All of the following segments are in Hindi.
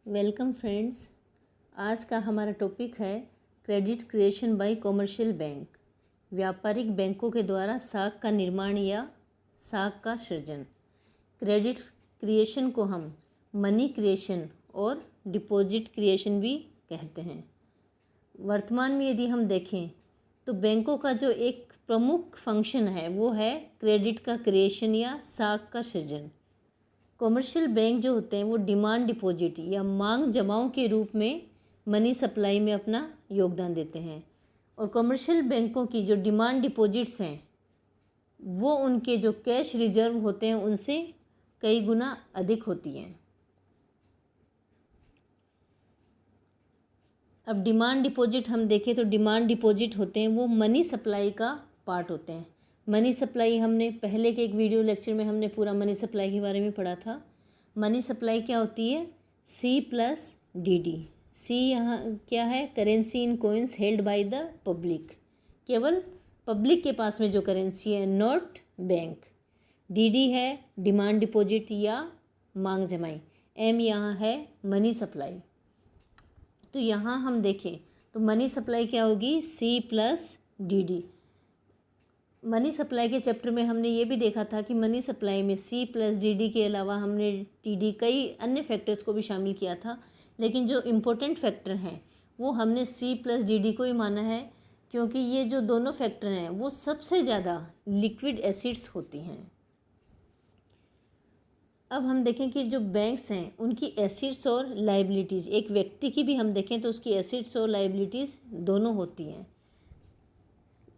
Welcome friends. आज का हमारा टॉपिक है credit creation bye commercial bank. व्यापारिक बैंकों के द्वारा साख का निर्माण या साख का सृजन। क्रेडिट क्रिएशन को हम मनी क्रिएशन और डिपॉजिट क्रिएशन भी कहते हैं। वर्तमान में यदि हम देखें तो बैंकों का जो एक प्रमुख फंक्शन है वो है क्रेडिट का क्रिएशन या साख का सृजन। कॉमर्शियल बैंक जो होते हैं वो डिमांड डिपॉजिट या मांग जमाओं के रूप में मनी सप्लाई में अपना योगदान देते हैं। और कॉमर्शियल बैंकों की जो डिमांड डिपॉजिट्स हैं वो उनके जो कैश रिजर्व होते हैं उनसे कई गुना अधिक होती हैं। अब डिमांड डिपॉजिट हम देखें तो डिमांड डिपॉजिट होते हैं वो मनी सप्लाई का पार्ट होते हैं। मनी सप्लाई हमने पहले के एक वीडियो लेक्चर में हमने पूरा मनी सप्लाई के बारे में पढ़ा था। मनी सप्लाई क्या होती है? C+DD। सी यहाँ क्या है? Currency in coins held by the public. केवल पब्लिक के पास में जो करेंसी है, नॉट बैंक। DD है डिमांड डिपॉजिट या मांग जमाई। M यहाँ है मनी सप्लाई। तो यहाँ हम देखें तो मनी सप्लाई क्या होगी? C+DD। मनी सप्लाई के चैप्टर में हमने ये भी देखा था कि मनी सप्लाई में C+DD के अलावा हमने TD कई अन्य फैक्टर्स को भी शामिल किया था, लेकिन जो इम्पोर्टेंट फैक्टर हैं वो हमने C+DD को ही माना है, क्योंकि ये जो दोनों फैक्टर हैं वो सबसे ज़्यादा लिक्विड एसिड्स होती हैं। अब हम देखें कि जो बैंक्स हैं उनकी एसिड्स और लाइबिलिटीज़, एक व्यक्ति की भी हम देखें तो उसकी एसिड्स और लाइबिलिटीज़ दोनों होती हैं।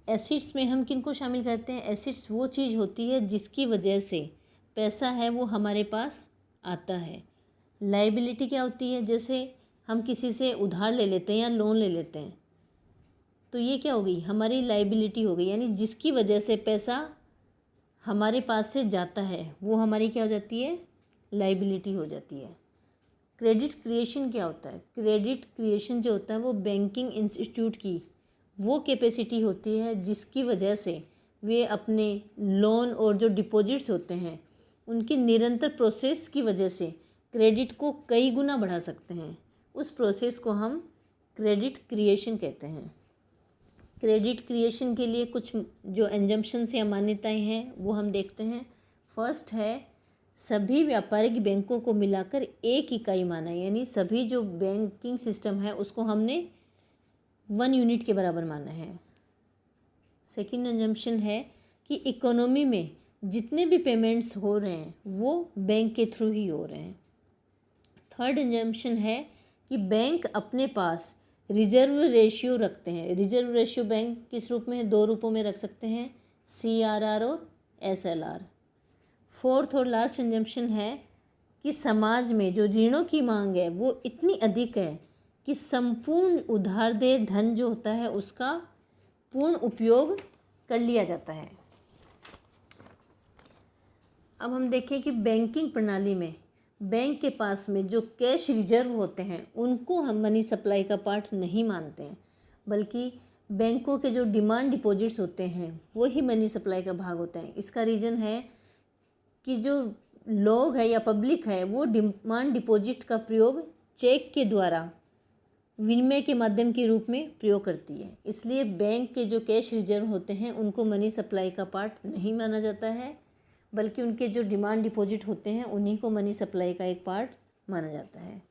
एसिड्स में हम किन को शामिल करते हैं? एसिड्स वो चीज़ होती है जिसकी वजह से पैसा है वो हमारे पास आता है। लाइबिलिटी क्या होती है? जैसे हम किसी से उधार ले लेते हैं या लोन ले लेते हैं, तो ये क्या हो गई? हमारी लाइबिलिटी हो गई, यानी जिसकी वजह से पैसा हमारे पास से जाता है वो हमारी क्या हो जाती है? लाइबिलिटी हो जाती है। क्रेडिट क्रिएशन क्या होता है? क्रेडिट क्रिएशन जो होता है वो बैंकिंग इंस्टीट्यूट की वो कैपेसिटी होती है जिसकी वजह से वे अपने लोन और जो डिपॉजिट्स होते हैं उनकी निरंतर प्रोसेस की वजह से क्रेडिट को कई गुना बढ़ा सकते हैं। उस प्रोसेस को हम क्रेडिट क्रिएशन कहते हैं। क्रेडिट क्रिएशन के लिए कुछ जो एजम्पशंस या मान्यताएं हैं वो हम देखते हैं। फर्स्ट है सभी व्यापारिक बैंकों को मिलाकर एक इकाई माना, यानी सभी जो बैंकिंग सिस्टम है उसको हमने 1 यूनिट के बराबर माना है। सेकंड एजम्पशन है कि इकोनॉमी में जितने भी पेमेंट्स हो रहे हैं वो बैंक के थ्रू ही हो रहे हैं। थर्ड एजम्पशन है कि बैंक अपने पास रिजर्व रेशियो रखते हैं। रिजर्व रेशियो बैंक किस रूप में है? 2 रूपों में रख सकते हैं, CRR और SLR। फोर्थ और लास्ट एजम्पशन है कि समाज में जो ऋणों की मांग है वो इतनी अधिक है कि संपूर्ण उधारदेय धन जो होता है उसका पूर्ण उपयोग कर लिया जाता है। अब हम देखें कि बैंकिंग प्रणाली में बैंक के पास में जो कैश रिजर्व होते हैं उनको हम मनी सप्लाई का पार्ट नहीं मानते हैं, बल्कि बैंकों के जो डिमांड डिपॉजिट्स होते हैं वो ही मनी सप्लाई का भाग होता है। इसका रीज़न है कि जो लोग है या पब्लिक है वो डिमांड डिपॉजिट का प्रयोग चेक के द्वारा विनिमय के माध्यम के रूप में प्रयोग करती है। इसलिए बैंक के जो कैश रिजर्व होते हैं उनको मनी सप्लाई का पार्ट नहीं माना जाता है, बल्कि उनके जो डिमांड डिपॉजिट होते हैं उन्हीं को मनी सप्लाई का एक पार्ट माना जाता है।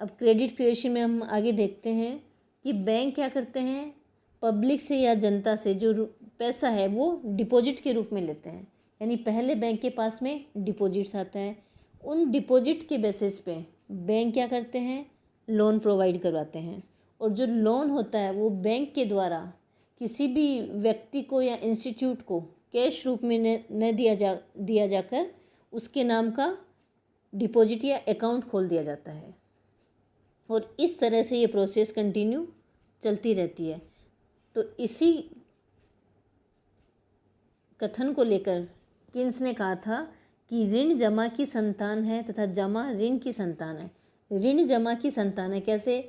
अब क्रेडिट क्रिएशन में हम आगे देखते हैं कि बैंक क्या करते हैं? पब्लिक से या जनता से जो पैसा है वो डिपॉजिट के रूप में लेते हैं, यानी पहले बैंक के पास में डिपॉजिट्स आता है। उन डिपॉजिट के बेसिस पे बैंक क्या करते हैं? लोन प्रोवाइड करवाते हैं। और जो लोन होता है वो बैंक के द्वारा किसी भी व्यक्ति को या इंस्टीट्यूट को कैश रूप में न दिया जाकर उसके नाम का डिपॉजिट या अकाउंट खोल दिया जाता है। और इस तरह से ये प्रोसेस कंटिन्यू चलती रहती है। तो इसी कथन को लेकर किन्स ने कहा था कि ऋण जमा की संतान है तथा जमा ऋण की संतान है। ऋण जमा की संतान है। कैसे?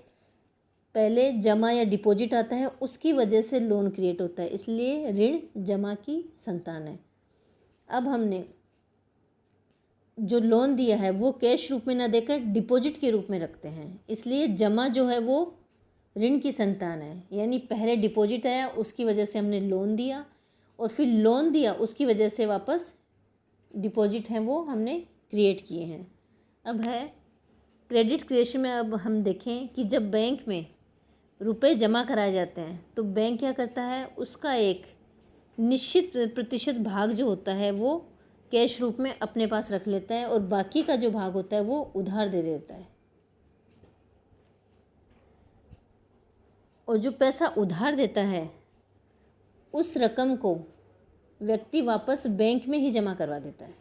पहले जमा या डिपॉजिट आता है, उसकी वजह से लोन क्रिएट होता है, इसलिए ऋण जमा की संतान है। अब हमने जो लोन दिया है वो कैश रूप में ना देकर डिपॉजिट के रूप में रखते हैं, इसलिए जमा जो है वो ऋण की संतान है। यानी पहले डिपॉजिट आया, उसकी वजह से हमने लोन दिया, और फिर लोन दिया उसकी वजह से वापस डिपॉजिट हैं वो हमने क्रिएट किए हैं। अब है क्रेडिट क्रिएशन में। अब हम देखें कि जब बैंक में रुपए जमा कराए जाते हैं तो बैंक क्या करता है, उसका एक निश्चित प्रतिशत भाग जो होता है वो कैश रूप में अपने पास रख लेता है, और बाकी का जो भाग होता है वो उधार दे देता है। और जो पैसा उधार देता है उस रकम को व्यक्ति वापस बैंक में ही जमा करवा देता है,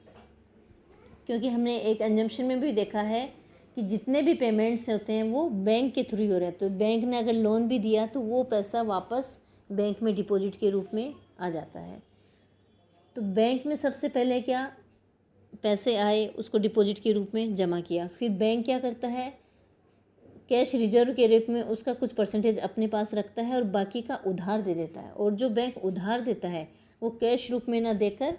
क्योंकि हमने एक अंजम्पशन में भी देखा है कि जितने भी पेमेंट्स होते हैं वो बैंक के थ्रू ही हो रहे हैं। तो बैंक ने अगर लोन भी दिया तो वो पैसा वापस बैंक में डिपॉजिट के रूप में आ जाता है। तो बैंक में सबसे पहले क्या, पैसे आए, उसको डिपॉजिट के रूप में जमा किया, फिर बैंक क्या करता है, कैश रिजर्व के रूप में उसका कुछ परसेंटेज अपने पास रखता है और बाकी का उधार दे देता है। और जो बैंक उधार देता है वो कैश रूप में ना देकर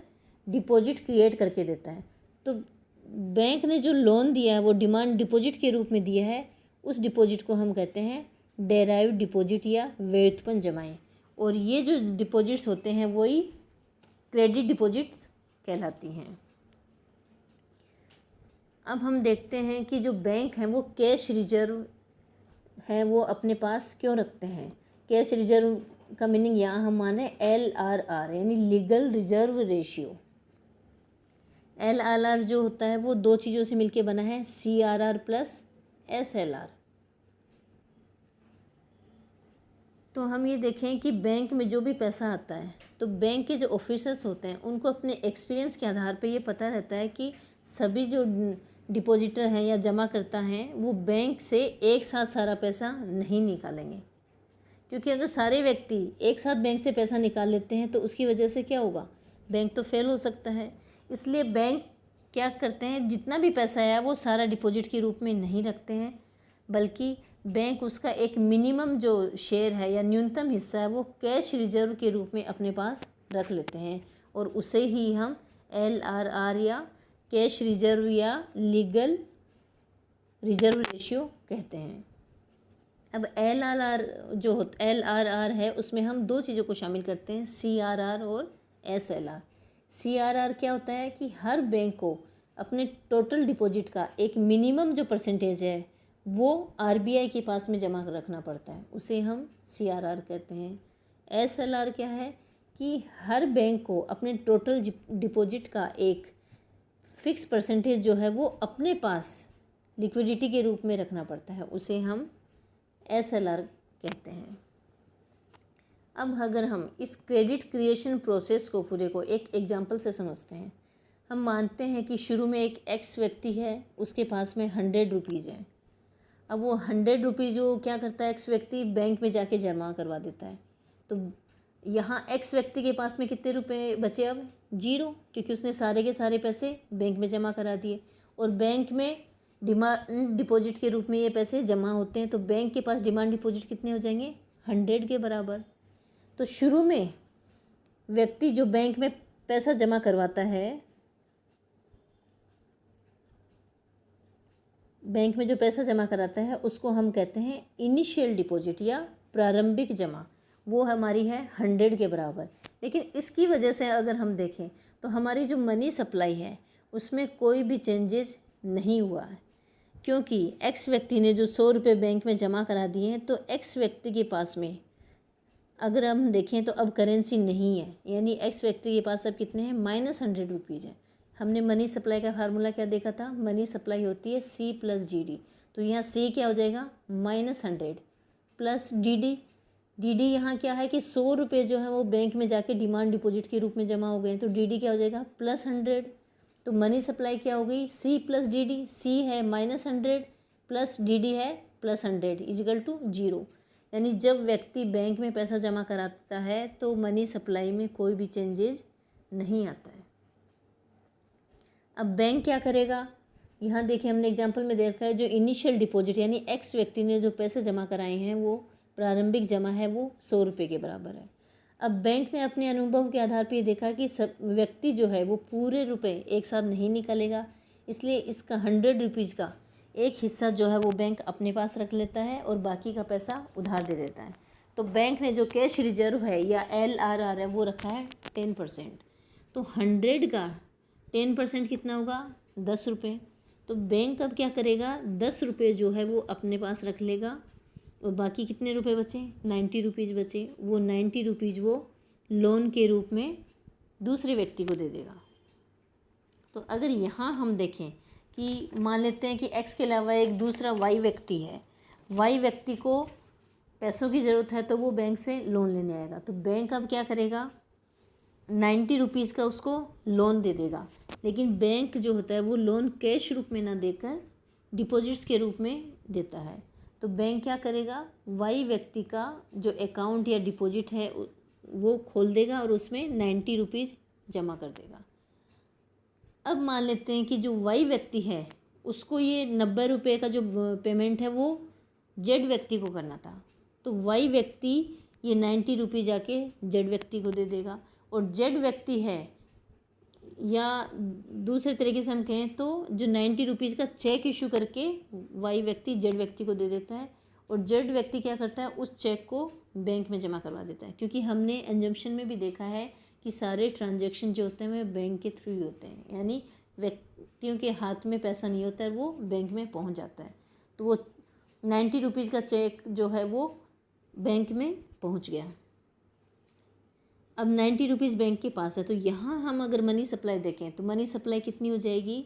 डिपॉजिट क्रिएट करके देता है। तो बैंक ने जो लोन दिया है वो डिमांड डिपॉजिट के रूप में दिया है, उस डिपॉजिट को हम कहते हैं डेराइव्ड डिपॉजिट या व्युत्पन्न जमाएं। और ये जो डिपॉजिट्स होते हैं वही क्रेडिट डिपॉजिट्स कहलाती हैं। अब हम देखते हैं कि जो बैंक हैं वो कैश रिजर्व है वो अपने पास क्यों रखते हैं। कैश रिजर्व का मीनिंग यहाँ हम माने LRR यानी लीगल रिजर्व रेशियो। LRR जो होता है वो दो चीज़ों से मिलके बना है, CRR प्लस SLR। तो हम ये देखें कि बैंक में जो भी पैसा आता है तो बैंक के जो ऑफिसर्स होते हैं उनको अपने एक्सपीरियंस के आधार पे ये पता रहता है कि सभी जो डिपॉजिटर हैं या जमा करता हैं वो बैंक से एक साथ सारा पैसा नहीं निकालेंगे, क्योंकि अगर सारे व्यक्ति एक साथ बैंक से पैसा निकाल लेते हैं तो उसकी वजह से क्या होगा, बैंक तो फेल हो सकता है। इसलिए बैंक क्या करते हैं, जितना भी पैसा आया वो सारा डिपॉजिट के रूप में नहीं रखते हैं, बल्कि बैंक उसका एक मिनिमम जो शेयर है या न्यूनतम हिस्सा है वो कैश रिजर्व के रूप में अपने पास रख लेते हैं, और उसे ही हम LRR या कैश रिजर्व या लीगल रिजर्व रेशियो कहते हैं। अब LRR है उसमें हम दो चीज़ों को शामिल करते हैं, CRR और SLR। CRR क्या होता है कि हर बैंक को अपने टोटल डिपॉजिट का एक मिनिमम जो परसेंटेज है वो RBI के पास में जमा रखना पड़ता है, उसे हम CRR कहते हैं। SLR क्या है कि हर बैंक को अपने टोटल डिपॉजिट का एक फिक्स परसेंटेज जो है वो अपने पास लिक्विडिटी के रूप में रखना पड़ता है, उसे हम SLR कहते हैं। अब अगर हम इस क्रेडिट क्रिएशन प्रोसेस को पूरे को एक एग्जांपल से समझते हैं, हम मानते हैं कि शुरू में एक एक्स व्यक्ति है, उसके पास में 100 रुपीज़ है। अब वो 100 रुपीज़ जो क्या करता है, एक्स व्यक्ति बैंक में जाके जमा करवा देता है। तो यहाँ एक्स व्यक्ति के पास में कितने रुपए बचे, अब 0, क्योंकि उसने सारे के सारे पैसे बैंक में जमा करा दिए। और बैंक में डिमांड डिपॉजिट के रूप में ये पैसे जमा होते हैं, तो बैंक के पास डिमांड डिपॉजिट कितने हो जाएंगे, 100 के बराबर। तो शुरू में व्यक्ति जो बैंक में पैसा जमा करवाता है, बैंक में जो पैसा जमा कराता है उसको हम कहते हैं इनिशियल डिपॉजिट या प्रारंभिक जमा, वो हमारी है 100 के बराबर। लेकिन इसकी वजह से अगर हम देखें तो हमारी जो मनी सप्लाई है उसमें कोई भी चेंजेस नहीं हुआ है, क्योंकि एक्स व्यक्ति ने जो 100 रुपये बैंक में जमा करा दिए हैं, तो एक्स व्यक्ति के पास में अगर हम देखें तो अब करेंसी नहीं है, यानी एक्स व्यक्ति के पास अब कितने हैं, -100 रुपीज़ हैं। हमने मनी सप्लाई का फार्मूला क्या देखा था, मनी सप्लाई होती है C + GD। तो यहाँ C क्या हो जाएगा, -100 प्लस DD यहाँ क्या है कि 100 रुपये जो है वो बैंक में जाके डिमांड डिपॉजिट के रूप में जमा हो गए हैं, तो DD क्या हो जाएगा, +100। तो मनी सप्लाई क्या हो गई, C + DD। C है -100 प्लस DD है +100 = 0। यानी जब व्यक्ति बैंक में पैसा जमा कराता है तो मनी सप्लाई में कोई भी चेंजेज नहीं आता है। अब बैंक क्या करेगा, यहाँ देखिए हमने एग्जांपल में देखा है, जो इनिशियल डिपॉजिट यानी एक्स व्यक्ति ने जो पैसे जमा कराए हैं वो प्रारंभिक जमा है वो 100 रुपये के बराबर है। अब बैंक ने अपने अनुभव के आधार पर ये देखा कि सब व्यक्ति जो है वो पूरे रुपए एक साथ नहीं निकालेगा, इसलिए इसका 100 रुपीज़ का एक हिस्सा जो है वो बैंक अपने पास रख लेता है और बाकी का पैसा उधार दे देता है। तो बैंक ने जो कैश रिजर्व है या LRR है वो रखा है 10%। तो 100 का 10% कितना होगा? 10 रुपये। तो बैंक अब क्या करेगा? 10 रुपये जो है वो अपने पास रख लेगा और बाकी कितने रुपए बचे? 90 रुपीज़ बचे। वो 90 रुपीज़ वो लोन के रूप में दूसरे व्यक्ति को दे देगा। तो अगर यहाँ हम देखें कि मान लेते हैं कि एक्स के अलावा एक दूसरा वाई व्यक्ति है, वाई व्यक्ति को पैसों की ज़रूरत है तो वो बैंक से लोन लेने आएगा। तो बैंक अब क्या करेगा? 90 रुपीज़ का उसको लोन दे देगा। लेकिन बैंक जो होता है वो लोन कैश रूप में ना देकर डिपॉजिट्स के रूप में देता है। तो बैंक क्या करेगा? वाई व्यक्ति का जो अकाउंट या डिपॉजिट है वो खोल देगा और उसमें 90 रुपीज़ जमा कर देगा। अब मान लेते हैं कि जो वाई व्यक्ति है उसको ये 90 रुपये का जो पेमेंट है वो जेड व्यक्ति को करना था। तो वाई व्यक्ति ये 90 रुपये जाके जेड व्यक्ति को दे देगा और जेड व्यक्ति है, या दूसरे तरीके से हम कहें तो जो 90 रुपीज़ का चेक इशू करके वाई व्यक्ति जेड व्यक्ति को दे देता है और जेड व्यक्ति क्या करता है? उस चेक को बैंक में जमा करवा देता है। क्योंकि हमने एजम्पशन में भी देखा है कि सारे ट्रांजैक्शन जो होते हैं वे बैंक के थ्रू ही होते हैं, यानी व्यक्तियों के हाथ में पैसा नहीं होता है, वो बैंक में पहुंच जाता है। तो वो 90 रुपीज़ का चेक जो है वो बैंक में पहुंच गया। अब 90 रुपीज़ बैंक के पास है। तो यहाँ हम अगर मनी सप्लाई देखें तो मनी सप्लाई कितनी हो जाएगी?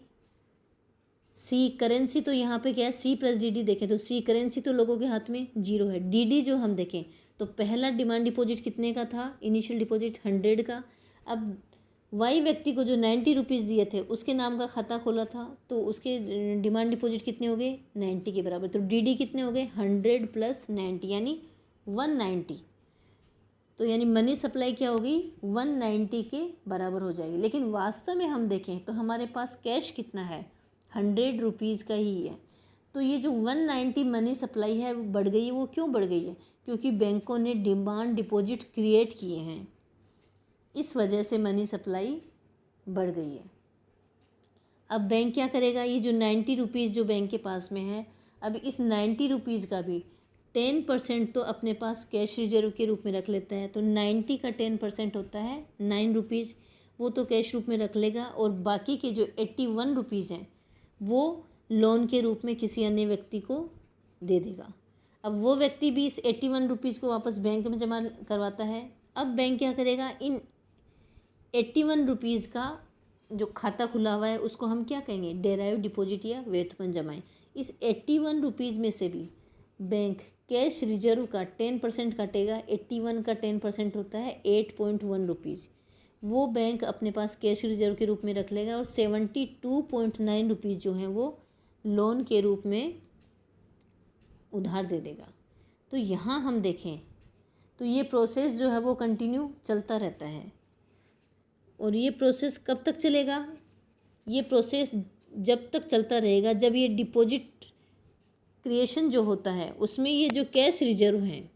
सी करेंसी, तो यहाँ पे क्या है? सी प्लस डी देखें तो सी करेंसी तो लोगों के हाथ में 0 है। डी जो हम देखें तो पहला डिमांड डिपॉजिट कितने का था? इनिशियल डिपॉजिट 100 का। अब वाई व्यक्ति को जो 90 रुपीज़ दिए थे उसके नाम का खाता खोला था तो उसके डिमांड डिपॉजिट कितने हो गए? 90 के बराबर। तो डी कितने हो गए? 100 + 90 यानी 190। तो यानी मनी सप्लाई क्या होगी? 190 के बराबर हो जाएगी। लेकिन वास्तव में हम देखें तो हमारे पास कैश कितना है? 100 रुपीज़ का ही है। तो ये जो 190 मनी सप्लाई है वो बढ़ गई है। वो क्यों बढ़ गई है? क्योंकि बैंकों ने डिमांड डिपॉजिट क्रिएट किए हैं, इस वजह से मनी सप्लाई बढ़ गई है। अब बैंक क्या करेगा? ये जो 90 रुपीज़ जो बैंक के पास में है, अब इस 90 रुपीज़ का भी 10% तो अपने पास कैश रिजर्व के रूप में रख लेता है। तो 90 का 10% होता है 9 रुपीज़, वो तो कैश रूप में रख लेगा और बाकी के जो 81 रुपीज़ हैं वो लोन के रूप में किसी अन्य व्यक्ति को दे देगा। अब वो व्यक्ति भी इस 81 रुपीज़ को वापस बैंक में जमा करवाता है। अब बैंक क्या करेगा? इन 81 रुपीज़ का जो खाता खुला हुआ है उसको हम क्या कहेंगे? डेराइव डिपॉजिट या व्युत्पन्न जमाएं। इस 81 रुपीज़ में से भी बैंक कैश रिजर्व का 10% काटेगा। 81 का 10% होता है 8.1 रुपीज़। वो बैंक अपने पास कैश रिजर्व के रूप में रख लेगा और 72.9 रुपीज़ जो हैं वो लोन के रूप में उधार दे देगा। तो यहाँ हम देखें तो ये प्रोसेस जो है वो कंटिन्यू चलता रहता है। और ये प्रोसेस कब तक चलेगा? ये प्रोसेस जब तक चलता रहेगा जब ये डिपॉजिट क्रिएशन जो होता है उसमें ये जो कैश रिजर्व हैं,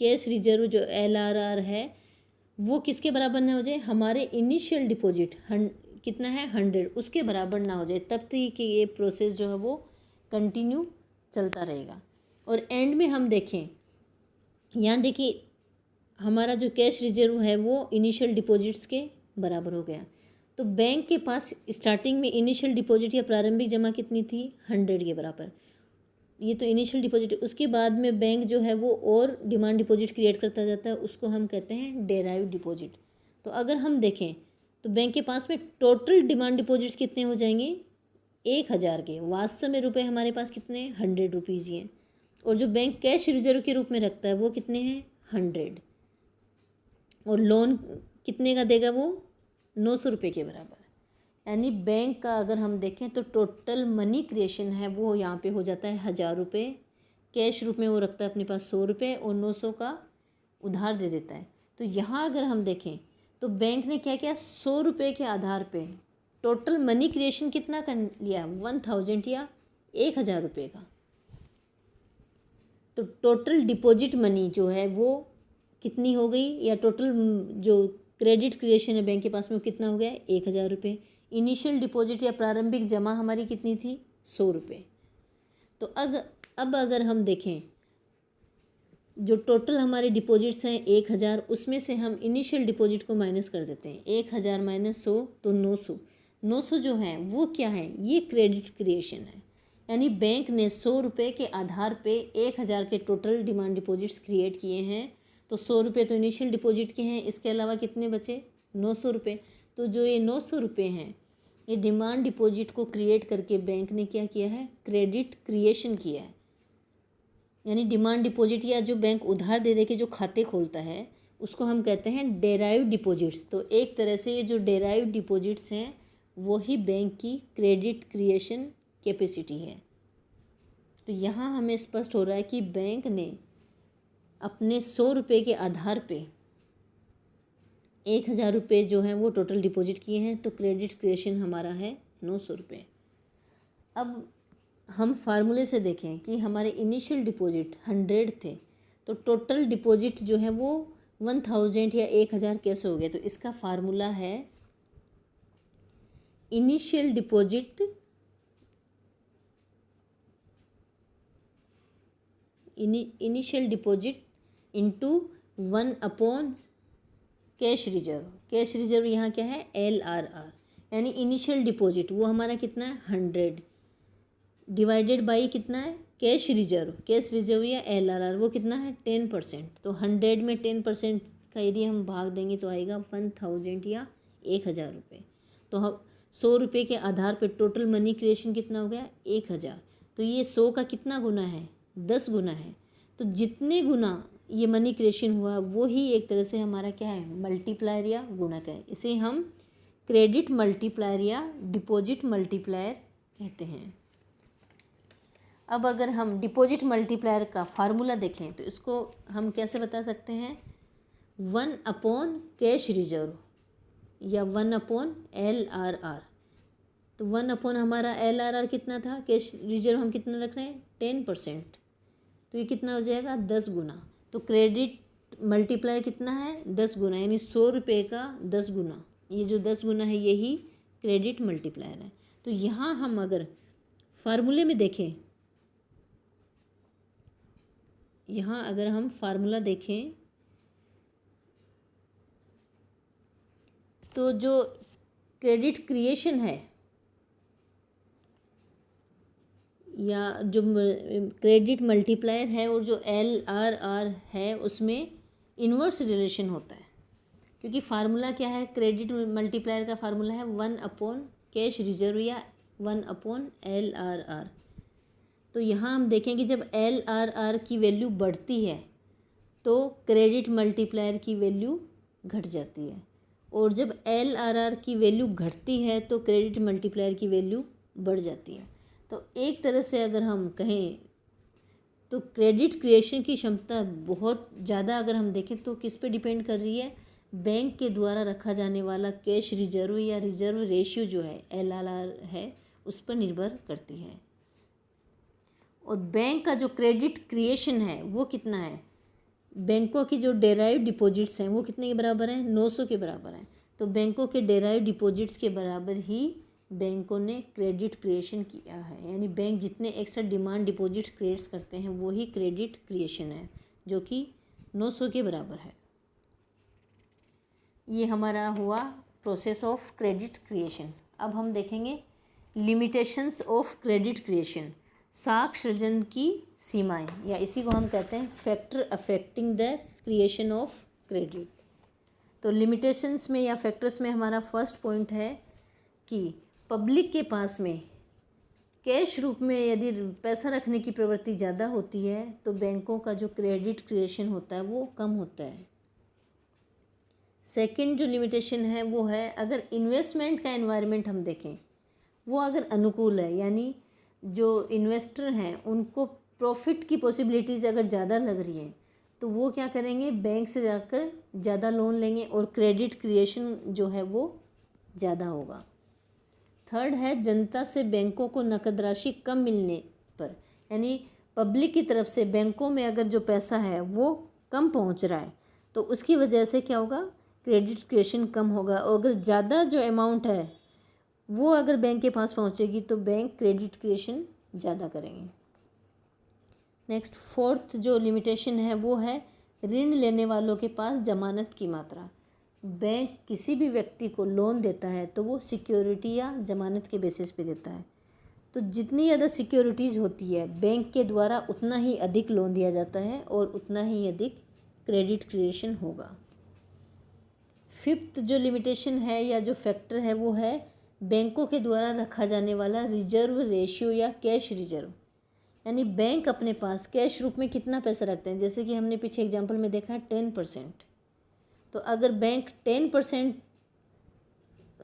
कैश रिजर्व जो LRR है वो किसके बराबर ना हो जाए? हमारे इनिशियल डिपॉजिट कितना है? 100, उसके बराबर ना हो जाए तब तक कि ये प्रोसेस जो है वो कंटिन्यू चलता रहेगा। और एंड में हम देखें, यहाँ देखिए हमारा जो कैश रिजर्व है वो इनिशियल डिपॉजिट्स के बराबर हो गया। तो बैंक के पास स्टार्टिंग में इनिशियल डिपॉजिट या प्रारंभिक जमा कितनी थी? 100 के बराबर। ये तो इनिशियल डिपॉजिट। उसके बाद में बैंक जो है वो और डिमांड डिपॉजिट क्रिएट करता जाता है, उसको हम कहते हैं डेराइव डिपॉजिट। तो अगर हम देखें तो बैंक के पास में टोटल डिमांड डिपॉजिट्स कितने हो जाएंगे? 1000 के। वास्तव में रुपए हमारे पास कितने? 100 रुपीज़ ही हैं। और जो बैंक कैश रिजर्व के रूप में रखता है वो कितने हैं? 100। और लोन कितने का देगा? वो 900 रुपये के बराबर। यानी बैंक का अगर हम देखें तो टोटल मनी क्रिएशन है वो यहाँ पे हो जाता है 1000 रुपये। कैश रूप में वो रखता है अपने पास 100 रुपये और 900 का उधार दे देता है। तो यहाँ अगर हम देखें तो बैंक ने क्या किया? 100 रुपये के आधार पे टोटल मनी क्रिएशन कितना कर लिया? 1000 या 1000 रुपये का। तो टोटल डिपॉजिट मनी जो है वो कितनी हो गई, या टोटल जो क्रेडिट क्रिएशन है बैंक के पास में वो कितना हो गया? 1000 रुपये। इनिशियल डिपॉजिट या प्रारंभिक जमा हमारी कितनी थी? 100 रुपये। तो अब अगर हम देखें जो टोटल हमारे डिपॉजिट्स हैं 1000, उसमें से हम इनिशियल डिपॉजिट को माइनस कर देते हैं। 1000 माइनस 100 तो 900। 900 जो है वो क्या है? ये क्रेडिट क्रिएशन है। यानी बैंक ने 100 रुपये के आधार पे 1000 के टोटल डिमांड डिपॉजिट्स क्रिएट किए हैं। तो 100 रुपये तो इनिशियल डिपॉजिट के हैं, इसके अलावा कितने बचे? 900 रुपये। तो जो ये 900 रुपये हैं, ये डिमांड डिपॉजिट को क्रिएट करके बैंक ने क्या किया है? क्रेडिट क्रिएशन किया है। यानी डिमांड डिपॉजिट या जो बैंक उधार दे के जो खाते खोलता है उसको हम कहते हैं डेराइव डिपॉजिट्स। तो एक तरह से ये जो डेराइव डिपॉजिट्स हैं वही बैंक की क्रेडिट क्रिएशन कैपेसिटी है। तो यहाँ हमें स्पष्ट हो रहा है कि बैंक ने अपने 100 रुपये के आधार पे 1000 रुपये जो हैं वो टोटल डिपॉजिट किए हैं। तो क्रेडिट क्रिएशन हमारा है 900 रुपये। अब हम फार्मूले से देखें कि हमारे इनिशियल डिपॉजिट 100 थे, तो टोटल डिपॉजिट जो है वो 1000 या 1000 कैसे हो गया? तो इसका फार्मूला है initial deposit initial deposit into cash reserve. Cash reserve यहाँ क्या है? LRR। यानी इनिशियल डिपॉजिट वो हमारा कितना है? 100 डिवाइडेड बाई कितना है? Cash reserve. कैश रिजर्व या LRR वो कितना है? 10%। तो 100 में 10% का यदि हम भाग देंगे तो आएगा 1000 या 1000 रुपये। तो हम 100 रुपये के आधार पे टोटल मनी क्रिएशन कितना हो गया? 1000। तो ये 100 का कितना गुना है? 10 गुना है। तो जितने गुना ये मनी क्रिएशन हुआ वो ही एक तरह से हमारा क्या है? मल्टीप्लायर या गुणक है। इसे हम क्रेडिट मल्टीप्लायर या डिपॉजिट मल्टीप्लायर कहते हैं। अब अगर हम डिपॉजिट मल्टीप्लायर का फार्मूला देखें तो इसको हम कैसे बता सकते हैं? 1/कैश रिजर्व या 1/LRR। तो 1/ हमारा LRR कितना था? कैश रिजर्व हम कितना रख रहे हैं? 10%। तो ये कितना हो जाएगा? 10 गुना। तो क्रेडिट मल्टीप्लायर कितना है? 10 गुना। यानी 100 रुपये का 10 गुना। ये जो 10 गुना है यही क्रेडिट मल्टीप्लायर है। तो यहाँ हम अगर फार्मूले में देखें, यहाँ अगर हम फार्मूला देखें तो जो क्रेडिट क्रिएशन है या जो क्रेडिट मल्टीप्लायर है और जो LRR है उसमें इन्वर्स रिलेशन होता है। क्योंकि फार्मूला क्या है? क्रेडिट मल्टीप्लायर का फार्मूला है 1/कैश रिजर्व या 1/LRR। तो यहाँ हम देखेंगे जब LRR की वैल्यू बढ़ती है तो क्रेडिट मल्टीप्लायर की वैल्यू घट जाती है, और जब LRR की वैल्यू घटती है तो क्रेडिट मल्टीप्लायर की वैल्यू बढ़ जाती है। तो एक तरह से अगर हम कहें तो क्रेडिट क्रिएशन की क्षमता बहुत ज़्यादा अगर हम देखें तो किस पे डिपेंड कर रही है? बैंक के द्वारा रखा जाने वाला कैश रिजर्व या रिजर्व रेशियो जो है LRR है उस पर निर्भर करती है। और बैंक का जो क्रेडिट क्रिएशन है वो कितना है? बैंकों की जो डेराइव डिपॉजिट्स हैं वो कितने के बराबर हैं? 900 के बराबर हैं। तो बैंकों के डेराइव डिपॉजिट्स के बराबर ही बैंकों ने क्रेडिट क्रिएशन किया है। यानी बैंक जितने एक्स्ट्रा डिमांड डिपॉजिट्स क्रिएट्स करते हैं वो ही क्रेडिट क्रिएशन है, जो कि 900 के बराबर है। ये हमारा हुआ प्रोसेस ऑफ क्रेडिट क्रिएशन। अब हम देखेंगे लिमिटेशंस ऑफ क्रेडिट क्रिएशन, साख सृजन की सीमाएं, या इसी को हम कहते हैं factor affecting the creation of credit. तो लिमिटेशंस में या फैक्टर्स में हमारा फर्स्ट पॉइंट है कि पब्लिक के पास में कैश रूप में यदि पैसा रखने की प्रवृत्ति ज़्यादा होती है तो बैंकों का जो क्रेडिट क्रिएशन होता है वो कम होता है। सेकंड जो लिमिटेशन है वो है अगर इन्वेस्टमेंट का एनवायरनमेंट हम देखें वो अगर अनुकूल है, यानी जो इन्वेस्टर हैं उनको प्रॉफिट की पॉसिबिलिटीज़ अगर ज़्यादा लग रही हैं तो वो क्या करेंगे? बैंक से जाकर ज़्यादा लोन लेंगे और क्रेडिट क्रिएशन जो है वो ज़्यादा होगा। थर्ड है जनता से बैंकों को नकद राशि कम मिलने पर, यानी पब्लिक की तरफ से बैंकों में अगर जो पैसा है वो कम पहुंच रहा है तो उसकी वजह से क्या होगा? क्रेडिट क्रिएशन कम होगा। और अगर ज़्यादा जो अमाउंट है वो अगर बैंक के पास पहुंचेगी तो बैंक क्रेडिट क्रिएशन ज़्यादा करेंगे। नेक्स्ट फोर्थ जो लिमिटेशन है वो है ऋण लेने वालों के पास जमानत की मात्रा। बैंक किसी भी व्यक्ति को लोन देता है तो वो सिक्योरिटी या जमानत के बेसिस पे देता है। तो जितनी ज़्यादा सिक्योरिटीज़ होती है बैंक के द्वारा उतना ही अधिक लोन दिया जाता है और उतना ही अधिक क्रेडिट क्रिएशन होगा। फिफ्थ जो लिमिटेशन है या जो फैक्टर है वो है बैंकों के द्वारा रखा जाने वाला रिजर्व रेशियो या कैश रिजर्व। यानी बैंक अपने पास कैश रूप में कितना पैसा रखते हैं। जैसे कि हमने पीछे एग्जांपल में देखा है 10%। तो अगर बैंक 10%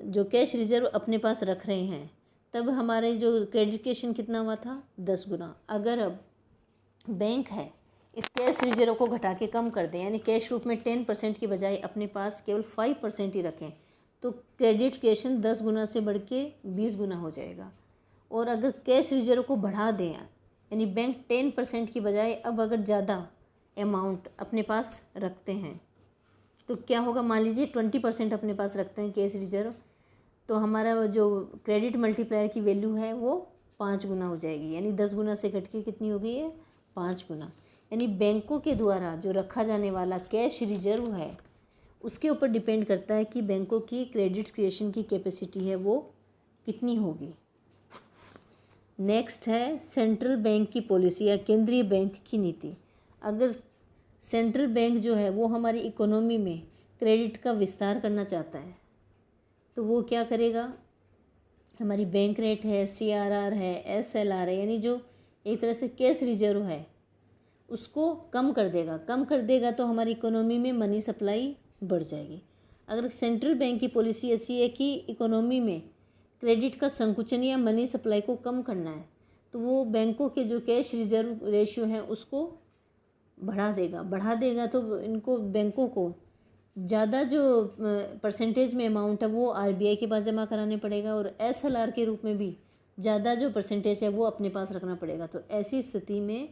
जो कैश रिजर्व अपने पास रख रहे हैं तब हमारे जो क्रेडिट क्रिएशन कितना हुआ था 10 गुना। अगर अब बैंक है इस कैश रिजर्व को घटा के कम कर दें यानी कैश रूप में 10% की बजाय अपने पास केवल 5% ही रखें तो क्रेडिट क्रिएशन 10 गुना से बढ़ के 20 गुना हो जाएगा। और अगर कैश रिजर्व को बढ़ा दें यानी बैंक 10% की बजाय अब अगर ज़्यादा अमाउंट अपने पास रखते हैं तो क्या होगा। मान लीजिए 20% अपने पास रखते हैं कैश रिजर्व तो हमारा जो क्रेडिट मल्टीप्लायर की वैल्यू है वो 5 गुना हो जाएगी। यानी 10 गुना से घट के कितनी हो गई है 5 गुना। यानी बैंकों के द्वारा जो रखा जाने वाला कैश रिजर्व है उसके ऊपर डिपेंड करता है कि बैंकों की क्रेडिट क्रिएशन की कैपेसिटी है वो कितनी होगी। नेक्स्ट है सेंट्रल बैंक की पॉलिसी या केंद्रीय बैंक की नीति। अगर सेंट्रल बैंक जो है वो हमारी इकोनॉमी में क्रेडिट का विस्तार करना चाहता है तो वो क्या करेगा। हमारी बैंक रेट है, CRR है, SLR है, यानी जो एक तरह से कैश रिजर्व है उसको कम कर देगा। कम कर देगा तो हमारी इकोनॉमी में मनी सप्लाई बढ़ जाएगी। अगर सेंट्रल बैंक की पॉलिसी ऐसी है कि इकोनॉमी में क्रेडिट का संकुचन या मनी सप्लाई को कम करना है तो वो बैंकों के जो कैश रिजर्व रेशियो है उसको बढ़ा देगा तो इनको बैंकों को ज़्यादा जो परसेंटेज में अमाउंट है वो RBI के पास जमा कराने पड़ेगा और SLR के रूप में भी ज़्यादा जो परसेंटेज है वो अपने पास रखना पड़ेगा। तो ऐसी स्थिति में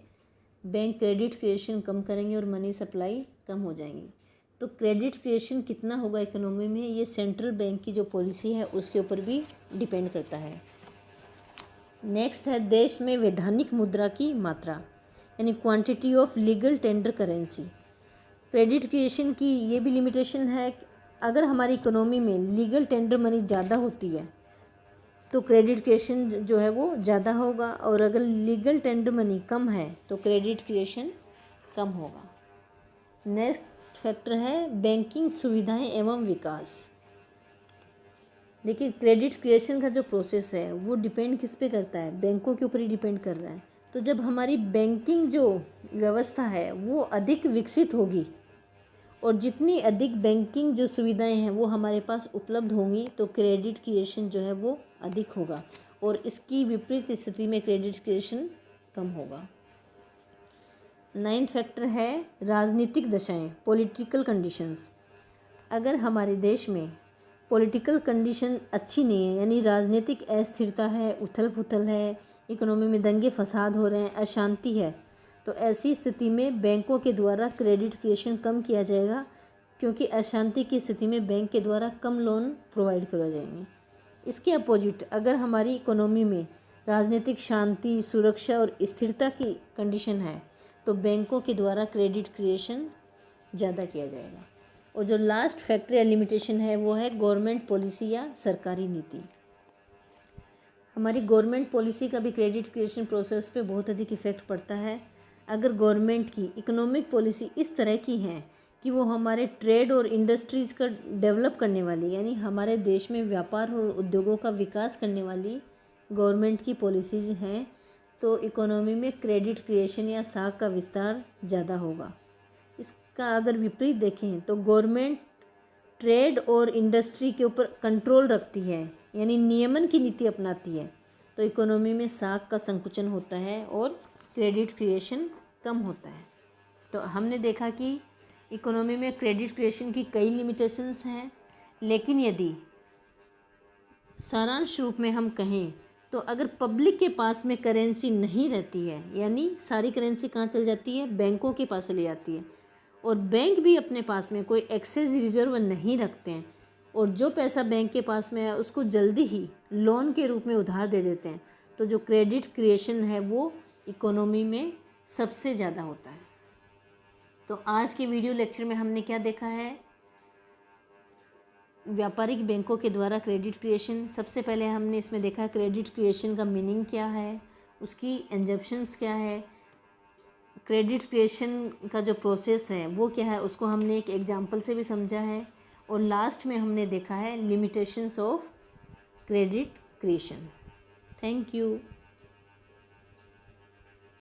बैंक क्रेडिट क्रिएशन कम करेंगे और मनी सप्लाई कम हो जाएंगी। तो क्रेडिट क्रिएशन कितना होगा इकोनॉमी में ये सेंट्रल बैंक की जो पॉलिसी है उसके ऊपर भी डिपेंड करता है। नेक्स्ट है देश में वैधानिक मुद्रा की मात्रा यानी quantity of legal tender currency. Credit creation की ये भी लिमिटेशन है कि अगर हमारी इकोनॉमी में लीगल टेंडर मनी ज़्यादा होती है तो क्रेडिट क्रिएशन जो है वो ज़्यादा होगा और अगर लीगल टेंडर मनी कम है तो क्रेडिट क्रिएशन कम होगा। नेक्स्ट फैक्टर है बैंकिंग सुविधाएं एवं विकास। देखिए क्रेडिट क्रिएशन का जो प्रोसेस है वो डिपेंड किस पे करता है, बैंकों के ऊपर ही डिपेंड कर रहा है। तो जब हमारी बैंकिंग जो व्यवस्था है वो अधिक विकसित होगी और जितनी अधिक बैंकिंग जो सुविधाएं हैं वो हमारे पास उपलब्ध होंगी तो क्रेडिट क्रिएशन जो है वो अधिक होगा और इसकी विपरीत स्थिति में क्रेडिट क्रिएशन कम होगा। 9th फैक्टर है राजनीतिक दशाएं, पॉलिटिकल कंडीशंस। अगर हमारे देश में पॉलिटिकल कंडीशन अच्छी नहीं है यानी राजनीतिक अस्थिरता है, उथल पुथल है, इकोनॉमी में दंगे फसाद हो रहे हैं, अशांति है तो ऐसी स्थिति में बैंकों के द्वारा क्रेडिट क्रिएशन कम किया जाएगा क्योंकि अशांति की स्थिति में बैंक के द्वारा कम लोन प्रोवाइड करवाए जाएंगे। इसके अपोजिट अगर हमारी इकोनॉमी में राजनीतिक शांति, सुरक्षा और स्थिरता की कंडीशन है तो बैंकों के द्वारा क्रेडिट क्रिएशन ज़्यादा किया जाएगा। और जो लास्ट फैक्टर या लिमिटेशन है वो है गवर्नमेंट पॉलिसी या सरकारी नीति। हमारी गवर्नमेंट पॉलिसी का भी क्रेडिट क्रिएशन प्रोसेस पे बहुत अधिक इफेक्ट पड़ता है। अगर गवर्नमेंट की इकोनॉमिक पॉलिसी इस तरह की है कि वो हमारे ट्रेड और इंडस्ट्रीज़ का डेवलप करने वाली यानी हमारे देश में व्यापार और उद्योगों का विकास करने वाली गवर्नमेंट की पॉलिसीज़ हैं तो इकोनॉमी में क्रेडिट क्रिएशन या साख का विस्तार ज़्यादा होगा। इसका अगर विपरीत देखें तो गवर्नमेंट ट्रेड और इंडस्ट्री के ऊपर कंट्रोल रखती है यानी नियमन की नीति अपनाती है तो इकोनॉमी में साख का संकुचन होता है और क्रेडिट क्रिएशन कम होता है। तो हमने देखा कि इकोनॉमी में क्रेडिट क्रिएशन की कई लिमिटेशंस हैं लेकिन यदि सारांश रूप में हम कहें तो अगर पब्लिक के पास में करेंसी नहीं रहती है यानी सारी करेंसी कहाँ चल जाती है, बैंकों के पास चली जाती है और बैंक भी अपने पास में कोई एक्सेस रिजर्व नहीं रखते हैं और जो पैसा बैंक के पास में है उसको जल्दी ही लोन के रूप में उधार दे देते हैं। तो जो क्रेडिट क्रिएशन है वो इकोनॉमी में सबसे ज़्यादा होता है। तो आज के वीडियो लेक्चर में हमने क्या देखा है, व्यापारिक बैंकों के द्वारा क्रेडिट क्रिएशन। सबसे पहले हमने इसमें देखा क्रेडिट क्रिएशन का मीनिंग क्या है, उसकी एग्जम्पशंस क्या है, क्रेडिट क्रिएशन का जो प्रोसेस है वो क्या है, उसको हमने एक एग्जांपल से भी समझा है। और लास्ट में हमने देखा है limitations of credit creation. Thank you.